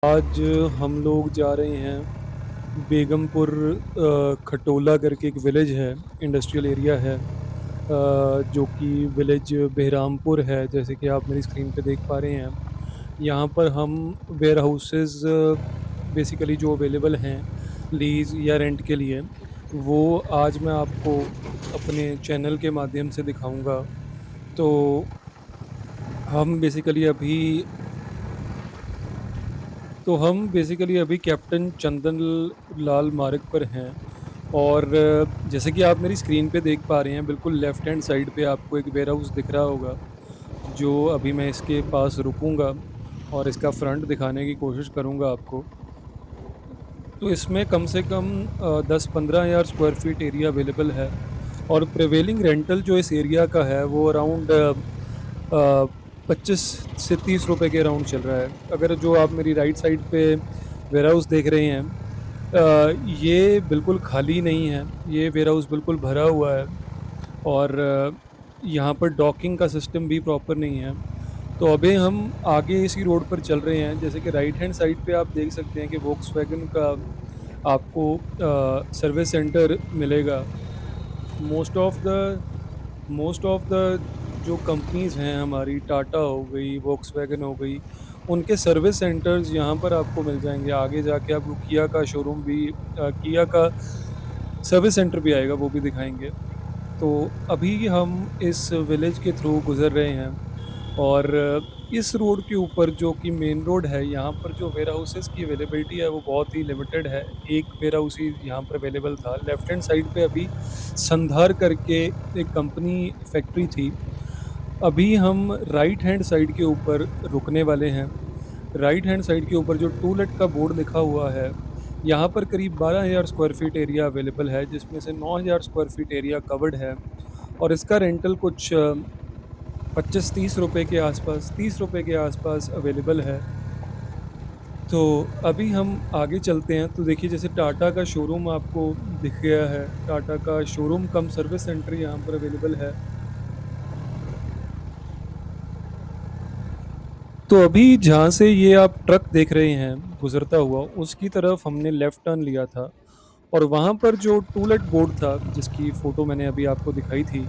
आज हम लोग जा रहे हैं बेगमपुर खटोला करके एक विलेज है, इंडस्ट्रियल एरिया है, जो कि विलेज बेहरामपुर है, जैसे कि आप मेरी स्क्रीन पे देख पा रहे हैं। यहाँ पर हम वेयर हाउसेस बेसिकली जो अवेलेबल हैं लीज या रेंट के लिए, वो आज मैं आपको अपने चैनल के माध्यम से दिखाऊंगा। तो हम बेसिकली अभी अभी कैप्टन चंदन लाल मार्ग पर हैं। और जैसे कि आप मेरी स्क्रीन पे देख पा रहे हैं, बिल्कुल लेफ्ट हैंड साइड पे आपको एक वेयर हाउस दिख रहा होगा, जो अभी मैं इसके पास रुकूंगा और इसका फ्रंट दिखाने की कोशिश करूंगा आपको। तो इसमें कम से कम 10-15 हज़ार स्क्वायर फीट एरिया अवेलेबल है। और प्रिवेलिंग रेंटल जो इस एरिया का है वो अराउंड 25 से 30 रुपए के अराउंड चल रहा है। अगर जो आप मेरी राइट साइड पे वेयर हाउस देख रहे हैं, ये बिल्कुल खाली नहीं है, ये वेयर हाउस बिल्कुल भरा हुआ है। और यहाँ पर डॉकिंग का सिस्टम भी प्रॉपर नहीं है। तो अभी हम आगे इसी रोड पर चल रहे हैं। जैसे कि राइट हैंड साइड पे आप देख सकते हैं कि वोक्सवैगन का आपको सर्विस सेंटर मिलेगा। Most of the most of the जो कंपनीज हैं हमारी, टाटा हो गई, वोक्सवैगन हो गई, उनके सर्विस सेंटर्स यहाँ पर आपको मिल जाएंगे। आगे जाके आपको किया का शोरूम भी, किया का सर्विस सेंटर भी आएगा, वो भी दिखाएंगे। तो अभी हम इस विलेज के थ्रू गुजर रहे हैं। और इस रोड के ऊपर जो कि मेन रोड है, यहाँ पर जो वेयर हाउसेस की अवेलेबिलिटी है वो बहुत ही लिमिटेड है। एक वेयर हाउस ही यहाँ पर अवेलेबल था। लेफ्ट हैंड साइड पे अभी संधार करके एक कंपनी फैक्ट्री थी। अभी हम राइट हैंड साइड के ऊपर रुकने वाले हैं। राइट हैंड साइड के ऊपर जो टू लेट का बोर्ड लिखा हुआ है, यहाँ पर करीब 12 हज़ार स्क्वायर फीट एरिया अवेलेबल है, जिसमें से 9 हज़ार स्क्वायर फीट एरिया कवर्ड है। और इसका रेंटल कुछ 25-30 रुपए के आसपास, 30 रुपए के आसपास अवेलेबल है। तो अभी हम आगे चलते हैं। तो देखिए, जैसे टाटा का शोरूम आपको दिख गया है, टाटा का शोरूम कम सर्विस सेंटर यहाँ पर अवेलेबल है। तो अभी जहाँ से ये आप ट्रक देख रहे हैं गुजरता हुआ, उसकी तरफ हमने लेफ्ट टर्न लिया था। और वहाँ पर जो टू लेट बोर्ड था, जिसकी फ़ोटो मैंने अभी आपको दिखाई थी,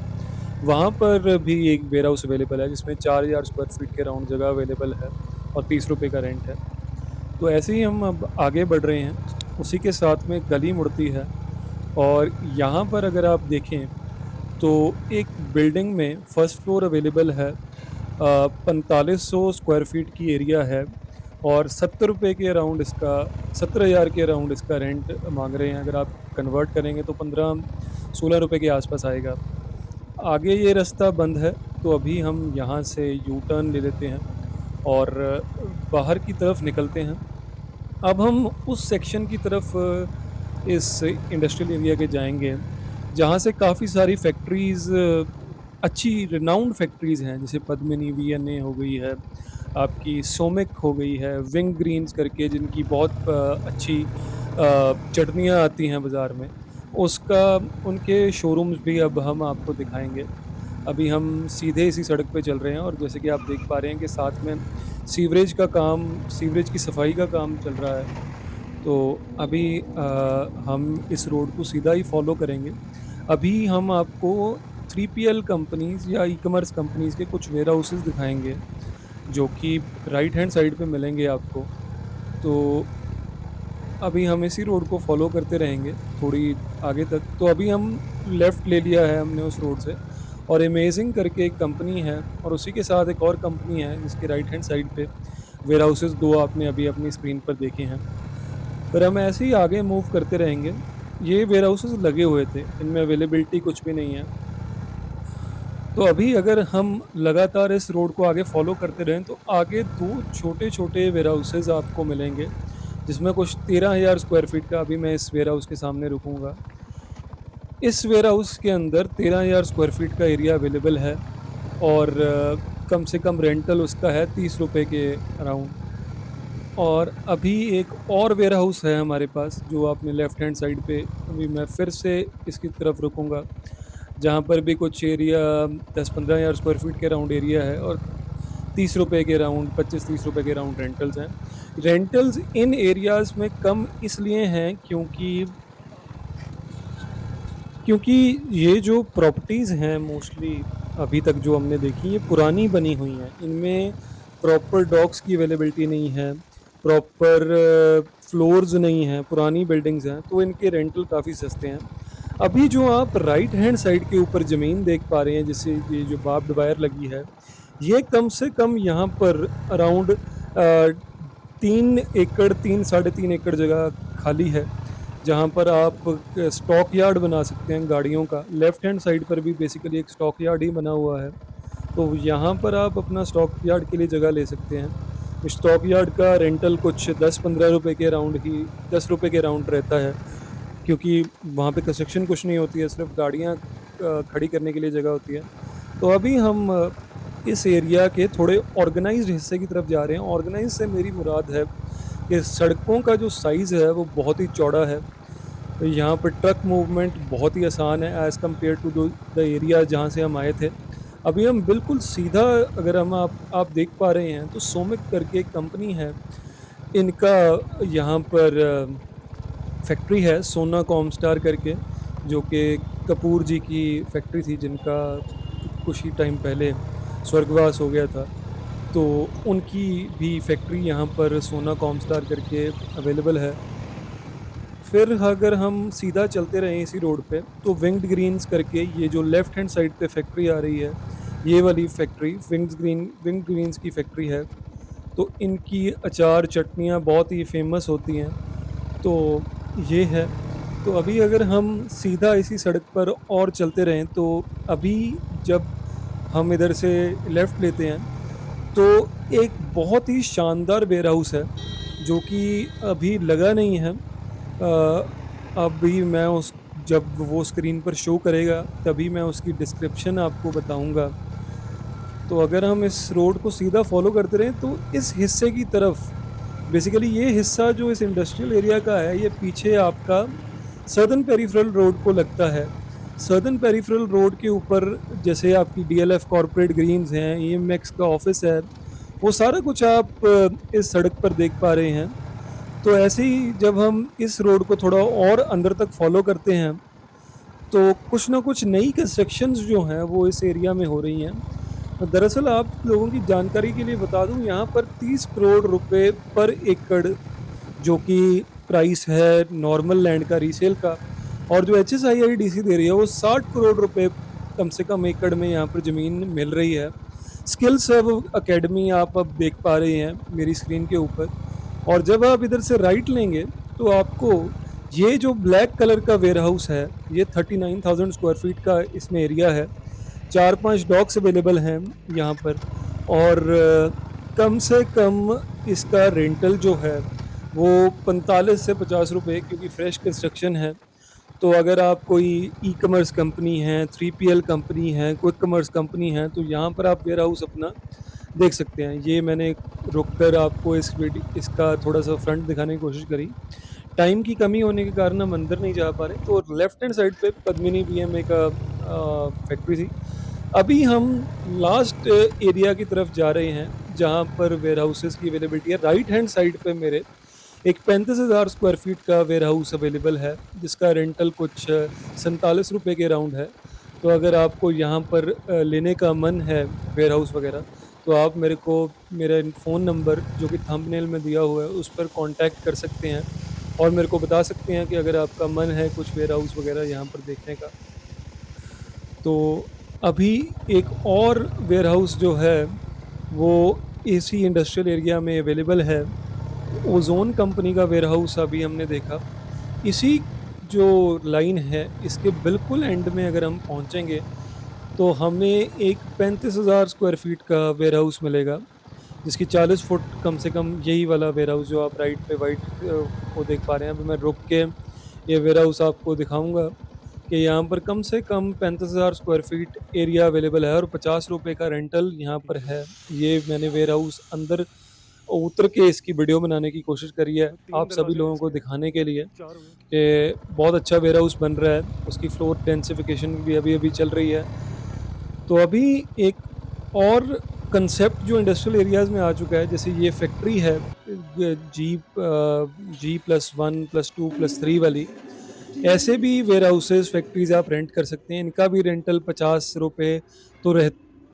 वहाँ पर भी एक वेयर हाउस अवेलेबल है, जिसमें 4,000 स्क्वायर फीट के राउंड जगह अवेलेबल है और 30 रुपए का रेंट है। तो ऐसे ही हम अब आगे बढ़ रहे हैं। उसी के साथ में गली मुड़ती है। और यहाँ पर अगर आप देखें, तो एक बिल्डिंग में फर्स्ट फ्लोर अवेलेबल है। 4500 स्क्वायर फीट की एरिया है। और 70 रुपये के अराउंड इसका, 17 हज़ार के अराउंड इसका रेंट मांग रहे हैं। अगर आप कन्वर्ट करेंगे तो 15-16 रुपये के आसपास आएगा। आगे ये रास्ता बंद है, तो अभी हम यहाँ से यू टर्न ले लेते हैं और बाहर की तरफ निकलते हैं। अब हम उस सेक्शन की तरफ इस इंडस्ट्रियल एरिया के जाएँगे, जहाँ से काफ़ी सारी फैक्ट्रीज़, अच्छी रिनाउंड फैक्ट्रीज़ हैं, जैसे पद्मिनी वीएनए हो गई है, आपकी सोमिक हो गई है, विंग ग्रीन्स करके जिनकी बहुत अच्छी चटनियाँ आती हैं बाज़ार में, उसका उनके शोरूम्स भी अब हम आपको दिखाएँगे। अभी हम सीधे इसी सड़क पे चल रहे हैं और जैसे कि आप देख पा रहे हैं कि साथ में सीवरेज की सफाई का काम चल रहा है। तो अभी हम इस रोड को सीधा ही फ़ॉलो करेंगे। अभी हम आपको 3PL कंपनीज़ या ई-कॉमर्स कंपनीज़ के कुछ वेयर हाउसेज़ दिखाएँगे, जो कि राइट हैंड साइड पे मिलेंगे आपको। तो अभी हम इसी रोड को फ़ॉलो करते रहेंगे थोड़ी आगे तक। तो अभी हम लेफ़्ट ले लिया है हमने उस रोड से। और अमेज़िंग करके एक कंपनी है और उसी के साथ एक और कंपनी है, जिसके राइट हैंड साइड पे वेयर हाउसेज़ 2 आपने अभी अपनी स्क्रीन पर देखे हैं। फिर हम ऐसे ही आगे मूव करते रहेंगे। ये वेयर हाउसेज़ लगे हुए थे, इनमें अवेलेबिलिटी कुछ भी नहीं है। तो अभी अगर हम लगातार इस रोड को आगे फ़ॉलो करते रहें, तो आगे 2 छोटे-छोटे वेयर हाउसेज़ आपको मिलेंगे, जिसमें कुछ 13,000 स्क्वायर फीट का। अभी मैं इस वेयर हाउस के सामने रुकूँगा। इस वेयर हाउस के अंदर 13,000 स्क्वायर फीट का एरिया अवेलेबल है। और कम से कम रेंटल उसका है 30 रुपए के अराउंड। और अभी एक और वेयर हाउस है हमारे पास, जो आपने लेफ्ट हैंड साइड पे, अभी मैं फिर से इसकी तरफ रुकूँगा, जहाँ पर भी कुछ एरिया 10-15 हज़ार स्क्वायर फीट के अराउंड एरिया है और 30 रुपए के अराउंड, 25-30 रुपए के अराउंड रेंटल्स हैं। रेंटल्स इन एरियाज़ में कम इसलिए हैं क्योंकि ये जो प्रॉपर्टीज़ हैं मोस्टली अभी तक जो हमने देखी ये पुरानी बनी हुई हैं। इनमें प्रॉपर डॉक्स की अवेलेबिलिटी नहीं है, प्रॉपर फ्लोर्स नहीं हैं, पुरानी बिल्डिंग्स हैं, तो इनके रेंटल काफ़ी सस्ते हैं। अभी जो आप राइट हैंड साइड के ऊपर ज़मीन देख पा रहे हैं, जिससे ये जो बार्ब्ड वायर लगी है, ये कम से कम यहाँ पर अराउंड 3 एकड़ 3 साढ़े 3 एकड़ जगह खाली है, जहाँ पर आप स्टॉक यार्ड बना सकते हैं गाड़ियों का। लेफ्ट हैंड साइड पर भी बेसिकली एक स्टॉक यार्ड ही बना हुआ है, तो यहाँ पर आप अपना स्टॉक यार्ड के लिए जगह ले सकते हैं। स्टॉक यार्ड का रेंटल कुछ 10-15 रुपए के अराउंड ही 10 रुपए के अराउंड रहता है, क्योंकि वहाँ पे कंस्ट्रक्शन कुछ नहीं होती है, सिर्फ गाड़ियाँ खड़ी करने के लिए जगह होती है। तो अभी हम इस एरिया के थोड़े ऑर्गेनाइज्ड हिस्से की तरफ जा रहे हैं। ऑर्गेनाइज से मेरी मुराद है कि सड़कों का जो साइज़ है वो बहुत ही चौड़ा है। तो यहाँ पर ट्रक मूवमेंट बहुत ही आसान है as compare to the area जहाँ से हम आए थे। अभी हम बिल्कुल सीधा, अगर हम आप देख पा रहे हैं, तो सोमिक करके एक कंपनी है, इनका यहाँ पर फैक्ट्री है सोना कॉमस्टार करके, जो कि कपूर जी की फैक्ट्री थी, जिनका कुछ ही टाइम पहले स्वर्गवास हो गया था। तो उनकी भी फैक्ट्री यहाँ पर सोना कॉमस्टार करके अवेलेबल है। फिर अगर हम सीधा चलते रहें इसी रोड पे, तो विंग्ड ग्रीन्स करके ये जो लेफ्ट हैंड साइड पे फैक्ट्री आ रही है, ये वाली फैक्ट्री विंग्ड ग्रीन्स की फैक्ट्री है। तो इनकी अचार चटनियाँ बहुत ही फेमस होती हैं। तो ये है। तो अभी अगर हम सीधा इसी सड़क पर और चलते रहें, तो अभी जब हम इधर से लेफ़्ट लेते हैं, तो एक बहुत ही शानदार वेयर हाउस है, जो कि अभी लगा नहीं है। अभी मैं उस जब वो स्क्रीन पर शो करेगा, तभी मैं उसकी डिस्क्रिप्शन आपको बताऊँगा। तो अगर हम इस रोड को सीधा फॉलो करते रहें, तो इस हिस्से की तरफ, बेसिकली ये हिस्सा जो इस इंडस्ट्रियल एरिया का है, ये पीछे आपका सर्दर्न पेरिफेरल रोड को लगता है। सर्दर्न पेरिफेरल रोड के ऊपर जैसे आपकी डीएलएफ कॉर्पोरेट ग्रीन्स हैं, ईएमएक्स का ऑफिस है, वो सारा कुछ आप इस सड़क पर देख पा रहे हैं। तो ऐसे ही जब हम इस रोड को थोड़ा और अंदर तक फॉलो करते हैं, तो कुछ ना कुछ नई कंस्ट्रक्शंस जो हैं वो इस एरिया में हो रही हैं। दरअसल आप लोगों की जानकारी के लिए बता दूं, यहाँ पर 30 करोड़ रुपए पर एकड़, जो कि प्राइस है नॉर्मल लैंड का रीसेल का, और जो एचएसआईआईडीसी दे रही है वो 60 करोड़ रुपए कम से कम एकड़ में यहाँ पर ज़मीन मिल रही है। स्किल सर्व अकेडमी आप अब देख पा रहे हैं मेरी स्क्रीन के ऊपर। और जब आप इधर से राइट लेंगे, तो आपको ये जो ब्लैक कलर का वेयर हाउस है, ये 39,000 स्क्वायर फीट का इसमें एरिया है। 4-5 डॉक्स अवेलेबल हैं यहाँ पर, और कम से कम इसका रेंटल जो है वो 45 से 50 रुपए, क्योंकि फ्रेश कंस्ट्रक्शन है। तो अगर आप कोई ई-कॉमर्स कंपनी है, 3PL कंपनी है, क्विक कॉमर्स कंपनी है, तो यहाँ पर आप वेयर हाउस अपना देख सकते हैं। ये मैंने रुककर आपको इसका थोड़ा-सा फ्रंट दिखाने की कोशिश करी। टाइम की कमी होने के कारण हम अंदर नहीं जा पा रहे, तो लेफ्ट हैंड साइड पे पद्मिनी बीएमए का फैक्ट्री थी। अभी हम लास्ट एरिया की तरफ जा रहे हैं, जहाँ पर वेयर हाउसेस की अवेलेबिलिटी है। राइट हैंड साइड पे मेरे एक 35,000 स्क्वायर फीट का वेयर हाउस अवेलेबल है, जिसका रेंटल कुछ 47 रुपए के अराउंड है। तो अगर आपको यहाँ पर लेने का मन है वेयर हाउस वगैरह, तो आप मेरे को मेरा फ़ोन नंबर जो कि थंबनेल में दिया हुआ है उस पर कॉन्टैक्ट कर सकते हैं, और मेरे को बता सकते हैं कि अगर आपका मन है कुछ वेयर हाउस वगैरह यहाँ पर देखने का। तो अभी एक और वेयर हाउस जो है वो इसी इंडस्ट्रियल एरिया में अवेलेबल है। ओज़ोन कंपनी का वेयर हाउस अभी हमने देखा। इसी जो लाइन है, इसके बिल्कुल एंड में अगर हम पहुँचेंगे, तो हमें एक 35,000 स्क्वायर फीट का वेयर हाउस मिलेगा, जिसकी 40 फुट कम से कम, यही वाला वेयर हाउस जो आप राइट पे वाइट को देख पा रहे हैं। अभी मैं रुक के ये वेयर हाउस आपको दिखाऊँगा कि यहाँ पर कम से कम 35,000 स्क्वायर फीट एरिया अवेलेबल है, और 50 रुपए का रेंटल यहाँ पर है। ये मैंने वेयर हाउस अंदर उतर के इसकी वीडियो बनाने की कोशिश करी है, आप सभी लोगों को दिखाने के लिए कि बहुत अच्छा वेयर हाउस बन रहा है। उसकी फ्लोर डेंसिफिकेशन भी अभी-अभी चल रही है। तो अभी एक और कंसेप्ट जो इंडस्ट्रियल एरियाज़ में आ चुका है, जैसे ये फैक्ट्री है G+1+2+3 वाली, ऐसे भी वेयर हाउसेज़, फैक्ट्रीज़ आप रेंट कर सकते हैं। इनका भी रेंटल ₹50 तो